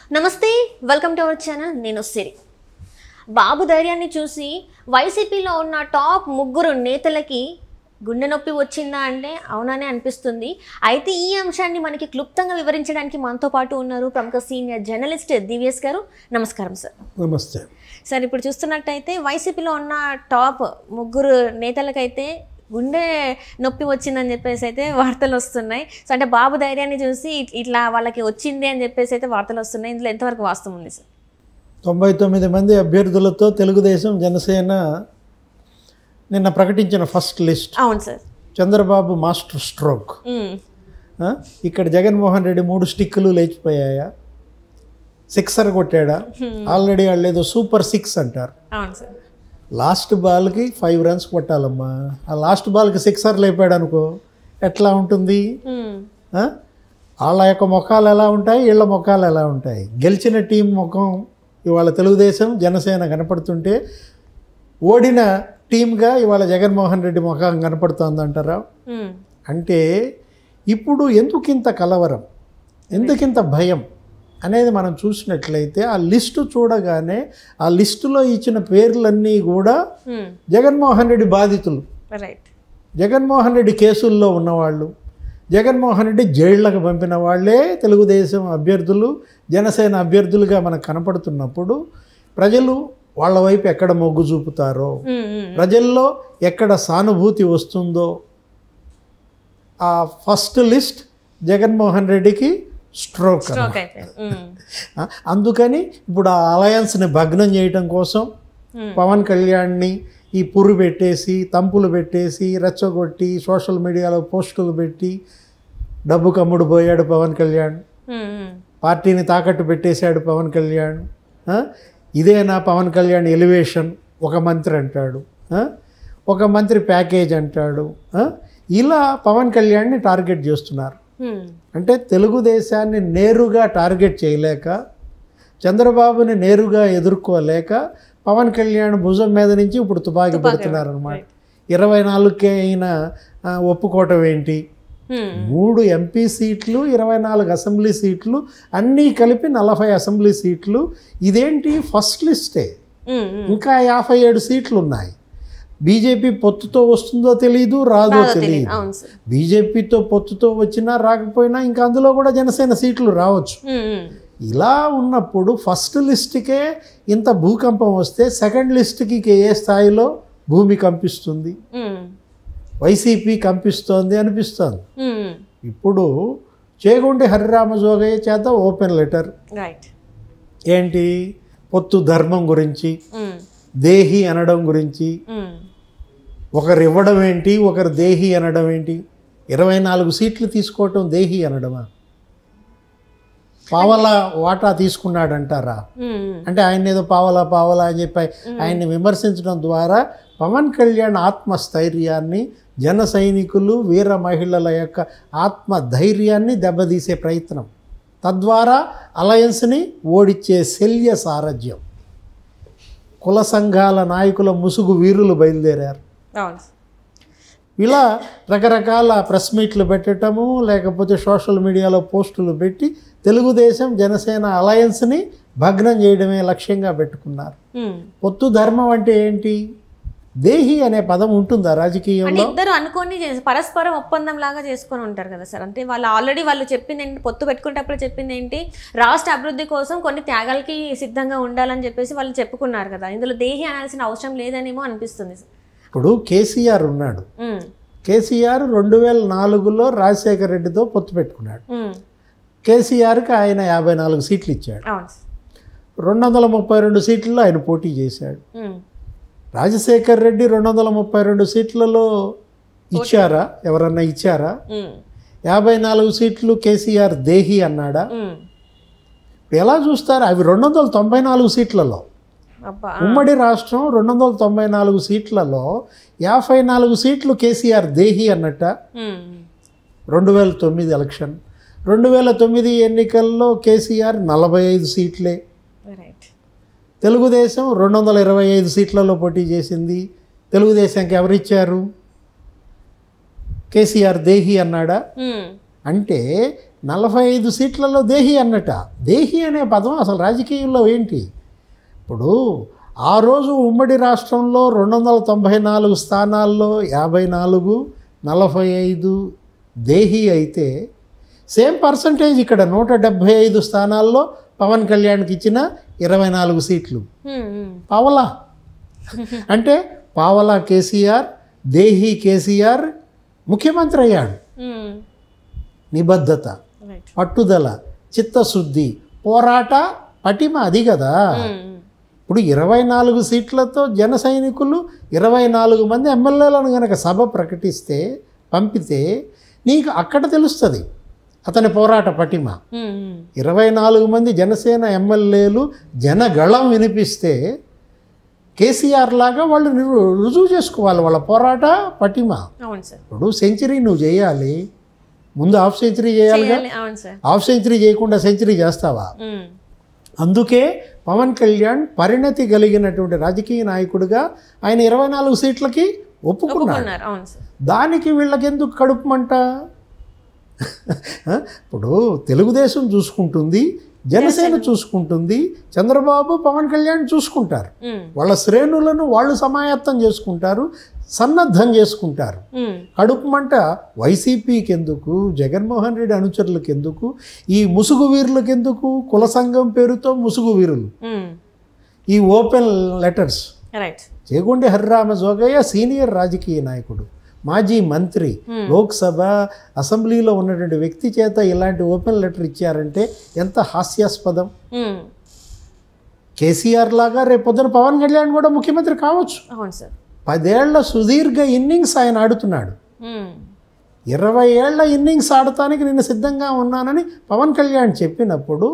నమస్తే, welcome to our channel. నేను సిరి. బాబు ధైర్యాన్ని చూసి వైసీపీలో ఉన్న టాప్ 3 నేతలకి గుండె నొప్పి వచ్చిందా అంటే అవుననే అనిపిస్తుంది. అయితే ఈ అంశాన్ని మనకి క్లుప్తంగా వివరించడానికి మనతో పాటు ఉన్నారు ప్రముఖ సీనియర్ జర్నలిస్ట్ దివ్యేష్ గారు. నమస్కారం సార్. నమస్తే సార్, ఇప్పుడు చూస్తున్నట్టయితే వైసీపీలో ఉన్న టాప్ 3 నేతలకైతే గుండె నొప్పి వచ్చిందని చెప్పేసి అయితే వార్తలు వస్తున్నాయి. సో అంటే బాబు ధైర్యాన్ని చూసి ఇట్లా వాళ్ళకి వచ్చింది అని చెప్పేసి అయితే వార్తలు వస్తున్నాయి. ఇందులో ఎంతవరకు వాస్తవం ఉంది సార్? 99 మంది అభ్యర్థులతో తెలుగుదేశం జనసేన నిన్న ప్రకటించిన ఫస్ట్ లిస్ట్. అవును సార్. Chandrababu master stroke. ఇక్కడ జగన్మోహన్ రెడ్డి 3 స్టిక్కులు లేచిపోయాయా, సిక్సర్ కొట్టాడా? ఆల్రెడీ వాళ్ళు ఏదో సూపర్ 6 అంటారు. అవును సార్. లాస్ట్ బాల్కి 5 రన్స్ కొట్టాలమ్మా. ఆ లాస్ట్ బాల్కి సిక్సర్ లేపాడు అనుకో, ఎట్లా ఉంటుంది? వాళ్ళ యొక్క ముఖాలు ఎలా ఉంటాయి, వీళ్ళ ముఖాలు ఎలా ఉంటాయి? గెలిచిన టీం ముఖం ఇవాళ తెలుగుదేశం జనసేన కనపడుతుంటే, ఓడిన టీమ్గా ఇవాళ జగన్మోహన్ రెడ్డి ముఖం కనపడుతోందంటారా? అంటే ఇప్పుడు ఎందుకింత కలవరం, ఎందుకింత భయం అనేది మనం చూసినట్లయితే ఆ లిస్టు చూడగానే ఆ లిస్టులో ఇచ్చిన పేర్లన్నీ కూడా జగన్మోహన్ రెడ్డి బాధితులు, జగన్మోహన్ రెడ్డి కేసుల్లో ఉన్నవాళ్ళు, జగన్మోహన్ రెడ్డి జైళ్లకు పంపిన వాళ్ళే తెలుగుదేశం అభ్యర్థులు, జనసేన అభ్యర్థులుగా మనకు కనపడుతున్నప్పుడు ప్రజలు వాళ్ళ వైపు ఎక్కడ మొగ్గు చూపుతారో, ప్రజల్లో ఎక్కడ సానుభూతి వస్తుందో, ఆ ఫస్ట్ లిస్ట్ జగన్మోహన్ రెడ్డికి స్ట్రోక్. అందుకని ఇప్పుడు ఆ అలయన్స్ని భగ్నం చేయటం కోసం పవన్ కళ్యాణ్ని ఈ పుర్రు పెట్టేసి, తంపులు పెట్టేసి, రెచ్చగొట్టి, సోషల్ మీడియాలో పోస్టులు పెట్టి డబ్బు కమ్ముడు పోయాడు పవన్ కళ్యాణ్, పార్టీని తాకట్టు పెట్టేశాడు పవన్ కళ్యాణ్. ఇదేనా పవన్ కళ్యాణ్ ఎలివేషన్? ఒక మంత్రి అంటాడు, ఒక మంత్రి ప్యాకేజ్ అంటాడు. ఇలా పవన్ కళ్యాణ్ని టార్గెట్ చేస్తున్నారు. అంటే తెలుగుదేశాన్ని నేరుగా టార్గెట్ చేయలేక, చంద్రబాబుని నేరుగా ఎదుర్కోలేక పవన్ కళ్యాణ్ భుజం మీద నుంచి ఇప్పుడు తుపాకీ పెడుతున్నారనమాట. 24కే అయినా ఒప్పుకోవటం ఏంటి? 3 ఎంపీ సీట్లు, 24 అసెంబ్లీ సీట్లు, అన్నీ కలిపి 40 అసెంబ్లీ సీట్లు. ఇదేంటి ఫస్ట్ లిస్టే, ఇంకా 57 సీట్లు ఉన్నాయి. బీజేపీ పొత్తుతో వస్తుందో తెలియదు, రాదో తెలియదు. బీజేపీతో పొత్తుతో వచ్చినా రాకపోయినా ఇంకా అందులో కూడా జనసేన సీట్లు రావచ్చు. ఇలా ఉన్నప్పుడు ఫస్ట్ లిస్ట్కే ఇంత భూకంపం వస్తే సెకండ్ లిస్ట్కి ఏ స్థాయిలో భూమి కంపిస్తుంది? వైసీపీ కంపిస్తోంది అనిపిస్తోంది. ఇప్పుడు చేగొండి హరిరామ జోగయ్య చేత ఓపెన్ లెటర్ ఏంటి? పొత్తు ధర్మం గురించి, దేహి అనడం గురించి. ఒకరు ఇవ్వడం ఏంటి, ఒకరు దేహి అనడం ఏంటి? 24 సీట్లు తీసుకోవటం దేహి అనడమా? పావలా వాటా తీసుకున్నాడంటారా? అంటే ఆయన ఏదో పావలా అని చెప్పి ఆయన్ని విమర్శించడం ద్వారా పవన్ కళ్యాణ్ ఆత్మస్థైర్యాన్ని, జన సైనికులు, వీర మహిళల యొక్క ఆత్మధైర్యాన్ని దెబ్బతీసే ప్రయత్నం, తద్వారా అలయన్స్ని ఓడిచ్చే శల్య సారథ్యం. కుల సంఘాల నాయకుల ముసుగు వీరులు బయలుదేరారు. ఇలా రకరకాల ప్రెస్ మీట్లు పెట్టడము, లేకపోతే సోషల్ మీడియాలో పోస్టులు పెట్టి తెలుగుదేశం జనసేన అలయన్స్ని భగ్నం చేయడమే లక్ష్యంగా పెట్టుకున్నారు. పొత్తు ధర్మం అంటే ఏంటి? దేహి అనే పదం ఉంటుందా రాజకీయంలో? ఇద్దరు అనుకోని పరస్పరం ఒప్పందం లాగా చేసుకొని ఉంటారు కదా సార్. అంటే వాళ్ళు ఆల్రెడీ వాళ్ళు చెప్పింది ఏంటి, పొత్తు పెట్టుకునేటప్పుడు చెప్పింది ఏంటి, రాష్ట్ర అభివృద్ధి కోసం కొన్ని త్యాగాలకి సిద్ధంగా ఉండాలని చెప్పేసి వాళ్ళు చెప్పుకున్నారు కదా. ఇందులో దేహి అనాల్సిన అవసరం లేదనేమో అనిపిస్తుంది. ఇప్పుడు కేసీఆర్ ఉన్నాడు. కేసీఆర్ 2004లో రాజశేఖర రెడ్డితో పొత్తు పెట్టుకున్నాడు. కేసీఆర్కి ఆయన 54 సీట్లు ఇచ్చాడు. 232 సీట్లలో ఆయన పోటీ చేశాడు. రాజశేఖర రెడ్డి 232 సీట్లలో ఇచ్చారా? ఎవరన్నా ఇచ్చారా? 54 సీట్లు కేసీఆర్ దేహి అన్నాడా? ఎలా చూస్తారు? అవి 294 సీట్లలో, ఉమ్మడి రాష్ట్రం 294 సీట్లలో 54 సీట్లు కేసీఆర్ దేహి అన్నట్ట. 2009 ఎలక్షన్, 2009 ఎన్నికల్లో కేసీఆర్ 45 సీట్లే. తెలుగుదేశం 225 సీట్లలో పోటీ చేసింది. తెలుగుదేశంకి ఎవరిచ్చారు? కేసీఆర్ దేహి అన్నాడా? అంటే 45 సీట్లలో దేహి అన్నట. దేహి అనే పదం అసలు రాజకీయంలో ఏంటి? ఇప్పుడు ఆ రోజు ఉమ్మడి రాష్ట్రంలో 294 స్థానాల్లో 54, 45 దేహి అయితే సేమ్ పర్సంటేజ్ ఇక్కడ 175 స్థానాల్లో పవన్ కళ్యాణ్కి ఇచ్చిన 24 సీట్లు. పావలా అంటే పావలా కేసీఆర్, దేహి కేసీఆర్ ముఖ్యమంత్రి అయ్యాడు. నిబద్ధత, పట్టుదల, చిత్తశుద్ధి, పోరాట పటిమ అది కదా. ఇప్పుడు 24 సీట్లతో జన సైనికులు 24 మంది ఎమ్మెల్యేలను కనుక సభ ప్రకటిస్తే పంపితే నీకు అక్కడ తెలుస్తుంది అతని పోరాట పటిమ. 24 మంది జనసేన ఎమ్మెల్యేలు జనగళం వినిపిస్తే కేసీఆర్ లాగా వాళ్ళు రుజువు చేసుకోవాలి వాళ్ళ పోరాట పటిమ. ఇప్పుడు సెంచరీ నువ్వు చేయాలి, ముందు హాఫ్ సెంచరీ చేయాలిగా. హాఫ్ సెంచరీ చేయకుండా సెంచరీ చేస్తావా? అందుకే పవన్ కళ్యాణ్ పరిణతి కలిగినటువంటి రాజకీయ నాయకుడిగా ఆయన 24 సీట్లకి ఒప్పుకున్నాడు. దానికి వీళ్ళకెందుకు కడుపుమంట? ఇప్పుడు తెలుగుదేశం చూసుకుంటుంది, జనసేన చూసుకుంటుంది, చంద్రబాబు పవన్ కళ్యాణ్ చూసుకుంటారు. వాళ్ళ శ్రేణులను వాళ్ళు సమాయత్తం చేసుకుంటారు, సన్నద్ధం చేసుకుంటారు. కడుపుమంట వైసీపీకి ఎందుకు, జగన్మోహన్ రెడ్డి అనుచరులకు ఎందుకు, ఈ ముసుగు వీరులకు ఎందుకు? కుల సంఘం పేరుతో ముసుగు వీరులు, ఈ open letters. Chegondi Harirama Jogaiah senior రాజకీయ నాయకుడు, మాజీ మంత్రి, లోక్సభ అసెంబ్లీలో ఉన్నటువంటి వ్యక్తి చేత ఇలాంటి ఓపెన్ లెటర్ ఇచ్చారంటే ఎంత హాస్యాస్పదం. కేసీఆర్ లాగా రేపు పొద్దున పవన్ కళ్యాణ్ కూడా ముఖ్యమంత్రి కావచ్చు. 10 ఏళ్ల సుదీర్ఘ ఇన్నింగ్స్ ఆయన ఆడుతున్నాడు. 20 ఏళ్ల ఇన్నింగ్స్ ఆడటానికి నేను సిద్ధంగా ఉన్నానని పవన్ కళ్యాణ్ చెప్పినప్పుడు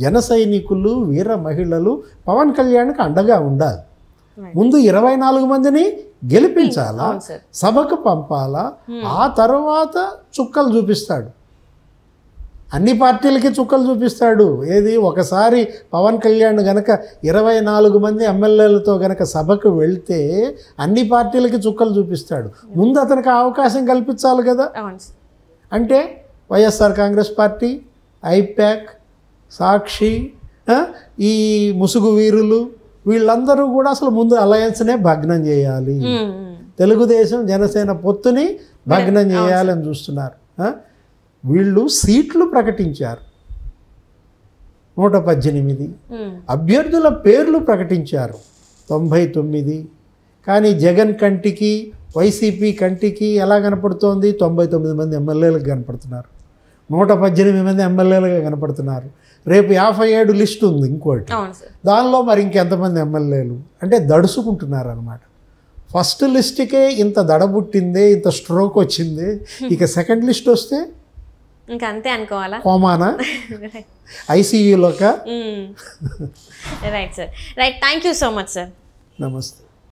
జన సైనికులు, వీర మహిళలు పవన్ కళ్యాణ్కి అండగా ఉండాలి. ముందు 24 మందిని గెలిపించాలా, సభకు పంపాలా, ఆ తర్వాత చుక్కలు చూపిస్తాడు. అన్ని పార్టీలకి చుక్కలు చూపిస్తాడు. ఏది ఒకసారి పవన్ కళ్యాణ్ గనక 24 మంది ఎమ్మెల్యేలతో గనక సభకు వెళ్తే అన్ని పార్టీలకి చుక్కలు చూపిస్తాడు. ముందు అతనికి అవకాశం కల్పించాలి కదా. అంటే వైఎస్ఆర్ కాంగ్రెస్ పార్టీ, ఐప్యాక్, సాక్షి, ఈ ముసుగు వీరులు వీళ్ళందరూ కూడా అసలు ముందు అలయన్స్నే భగ్నం చేయాలి. తెలుగుదేశం జనసేన పొత్తుని భగ్నం చేయాలని చూస్తున్నారు. వీళ్ళు సీట్లు ప్రకటించారు 118, అభ్యర్థుల పేర్లు ప్రకటించారు 99. కానీ జగన్ కంటికి, వైసీపీ కంటికి ఎలా కనపడుతోంది? 99 మంది ఎమ్మెల్యేలకు కనపడుతున్నారు, 118 మంది ఎమ్మెల్యేలుగా కనపడుతున్నారు. రేపు 57 లిస్టు ఉంది ఇంకోటి, దానిలో మరి ఇంకెంతమంది ఎమ్మెల్యేలు అంటే దడుచుకుంటున్నారు అనమాట. ఫస్ట్ లిస్ట్కే ఇంత దడబుట్టిందే, ఇంత స్ట్రోక్ వచ్చింది, ఇక సెకండ్ లిస్ట్ వస్తే ఇంకా అంతే అనుకోవాలా? కోమానా, ఐసీయూలోక. Right sir, right. Thank you so much sir. నమస్తే.